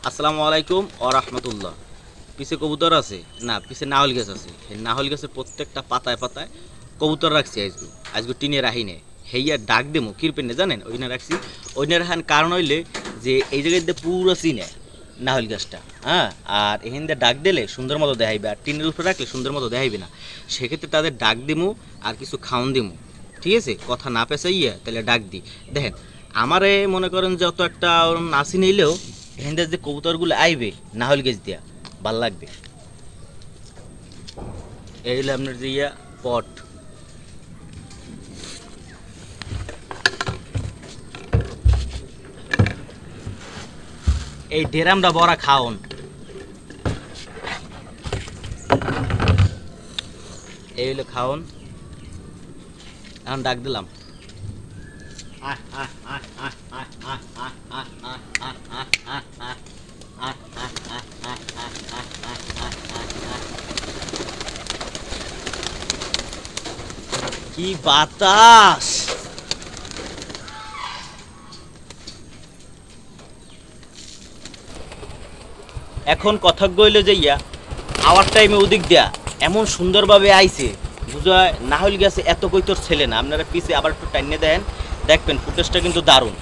আসসালামু আলাইকুম ওয়া রাহমাতুল্লাহ। পিছে কবুতর আছে না, পিছে নাহল গাছ আছে। এই নাহল গাছের প্রত্যেকটা পাতায় পাতায় কবুতর রাখছি। আজকে টিনে রাখি নে হেইয়া ডাক দেবো কিরপেনে জানেন ওইনা রাখছি। ওইনা রাখান কারণ হইলে যে এই জায়গায় পুরো চিনে নাহল গাছটা, হ্যাঁ। আর এখান দিয়ে ডাক দিলে সুন্দর মতো দেখাইবে, আর টিনের উপরে রাখলে সুন্দর মতো দেখাইবে না। সেক্ষেত্রে তাদের ডাক দিমু আর কিছু খাওন দিমু, ঠিক আছে। কথা না পেঁচাইয়া তাহলে ডাক দিই। দেখেন আমারে মনে করেন যত একটা নাচি নিলেও এখান দিয়ে যে কবুতরগুলো আইবে নাহল গাছ দিয়া ভাল লাগবে। এই হলো আপনার যে পট। এই ডেরামটা বড়া খাওন। এই হলো খাওন। এখন ডাক দিলাম, কি বাতাস! এখন কথা কইলে যে আওয়ার টাইমে ওদিক দেয়া এমন সুন্দরভাবে আইছে, বুঝা নাহল গেছে। এত কৈতর ছেলে না, আপনারা পিছে আবার একটু টাইনে দেন, দেখবেন ফুটেজটা কিন্তু দারুণ।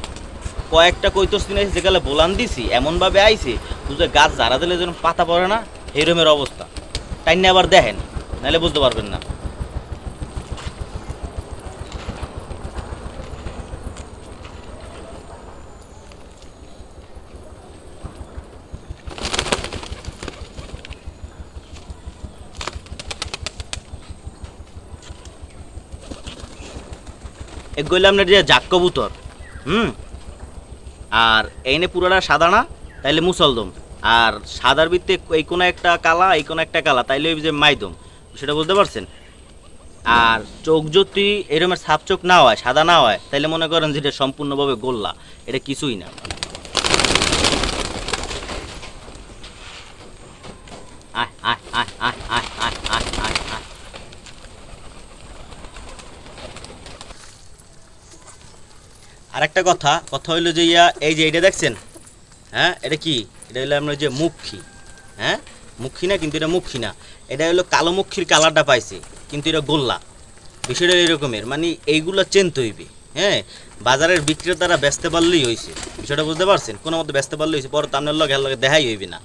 কয়েকটা কৈতর সিনে যেগুলো বোলান দিছি এমনভাবে আইছে, বুঝে গাছ ঝাড়া দিলে যেন পাতা পড়ে না, এইরকমের অবস্থা। টাইনে আবার দেখেন, নাহলে বুঝতে পারবেন না। এগুলো আপনার যে জাক কবুতর, আর এইনে পুরোটা সাদা না, তাইলে মুসলদম। আর সাদার ভিত্তে এই কোনো একটা কালা, এই কোনো একটা কালা, তাইলে ওই যে মাইদম, সেটা বুঝতে পারছেন। আর চোখ যদি এরকমের সাপ চোখ না হয়, সাদা না হয়, তাইলে মনে করেন যে এটা সম্পূর্ণভাবে গোল্লা, এটা কিছুই না। আয় আয় আয় আয় আয় আয় আয় আয় আয়। আরেকটা কথা হইলো যে এই যে এটা দেখছেন, হ্যাঁ, এটা কি? এটা হলো আমরা যে মুখী, হ্যাঁ, মুখী না, কিন্তু এটা মুখী না, এটা হলো কালো মুখীর কালারটা পাইছে, কিন্তু এটা গোল্লা। বিষয়টা এরকমের, মানে এইগুলো চেনতে হইবে, হ্যাঁ। বাজারের বিক্রেতারা বেচতে পারলেই হয়েছে, বিষয়টা বুঝতে পারছেন। কোনো মতো বেচতে পারলেই হয়েছে, পরে তো আপনার লগে দেখাই হইবে না,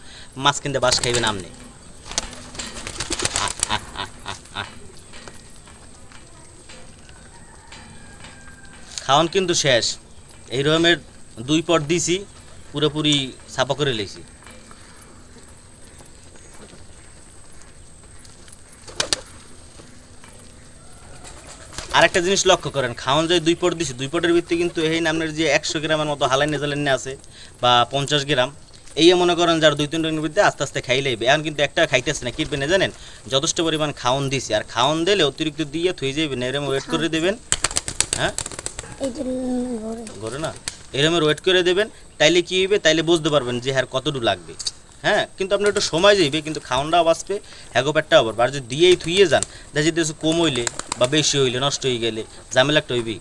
মাছ কিনতে বাস খাইবেন আপনি। খাওয়ান কিন্তু শেষ। এই রকমের 2 পট দিছি, পুরোপুরি ছাপা করে লেছি। আরেকটা জিনিস লক্ষ্য করেন, খাওয়ান যে 2 পট দিছি, 2 পটের ভিত্তি কিন্তু এই আপনার যে 100 গ্রামের মতো হালাই নেজালেন আছে, বা 50 গ্রাম, এই মনে করেন যার 2-3 দিনের ভিত্তি আস্তে আস্তে খাইলেইবে। এখন কিন্তু একটা খাইতেছে না, কিনবেন জানেন, যথেষ্ট পরিমাণ খাওয়ান দিছি। আর খাওয়ান দিলে অতিরিক্ত দিয়ে থই যাবেন, এরম ওয়েট করে দেবেন, হ্যাঁ, ঘরে না, এরমের ওয়েট করে দেবেন। তাইলে কি হইবে, তাইলে বুঝতে পারবেন যে হ্যাঁ কতটুকু লাগবে, হ্যাঁ। কিন্তু আপনার একটু সময় যাইবে, কিন্তু খাওয়ানটাও বাঁচবে, হ্যাগো পেটটা আবার। আর যদি দিয়েই থুইয়ে যান, যা যদি কম হইলে বা বেশি হইলে, নষ্ট হয়ে গেলে ঝামেলা একটা হইবি।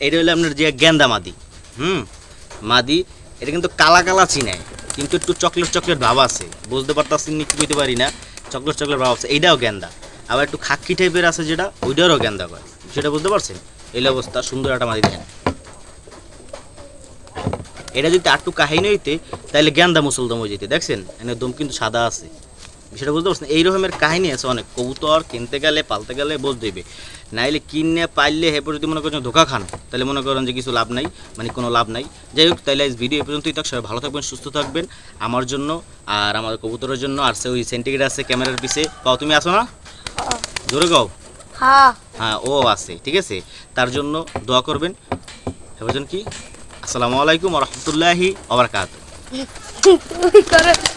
এটা হলো আপনার যে গেন্দা মাদি, মাদি। এটা কিন্তু কালা কালা চিনায়, কিন্তু একটু চকলেট চকলেট ভাব আছে, বুঝতে পারতাছি কি বুঝতে পারি না, চকলেট চকলেট ভাব আছে। এইটাও গেন্দা। আবার একটু খাক্কি টাইপের আছে যেটা, ওইটারও গেন্দা করে, সেটা বুঝতে পারছেন। এই অবস্থা, সুন্দর একটা মাদি দেখেন। এটা যদি আটটু কাহিনী হইতে, তাহলে গেন্দা মুসলদম হয়ে যেতে, দেখছেন এনে দম কিন্তু সাদা আছে, সেটা বুঝতে পারছেন। এই রকমের কাহিনী আছে অনেক। কবুতর কিনতে গেলে, পালতে গেলে বোঝ দেবে, নাইলে কিনে পাইলে হেপর যদি মনে করেন ধোকা খান, তাহলে মনে করেন যে কিছু লাভ নাই, মানে কোনো লাভ নাই। যাই হোক, তাইলে ভিডিও এ পর্যন্তই থাক। সবাই ভালো থাকবেন, সুস্থ থাকবেন, আমার জন্য আর আমার কবুতরের জন্য। আর সে ওই সেন্টিগ্রেড আছে ক্যামেরার পিছে, পাও তুমি আসো না, জোরে গাও, হ্যাঁ ও আছে, ঠিক আছে। তার জন্য দোয়া করবেন। হেপর কি, আসসালামু আলাইকুম ওয়া রাহমাতুল্লাহি ওয়া বারাকাতুহু।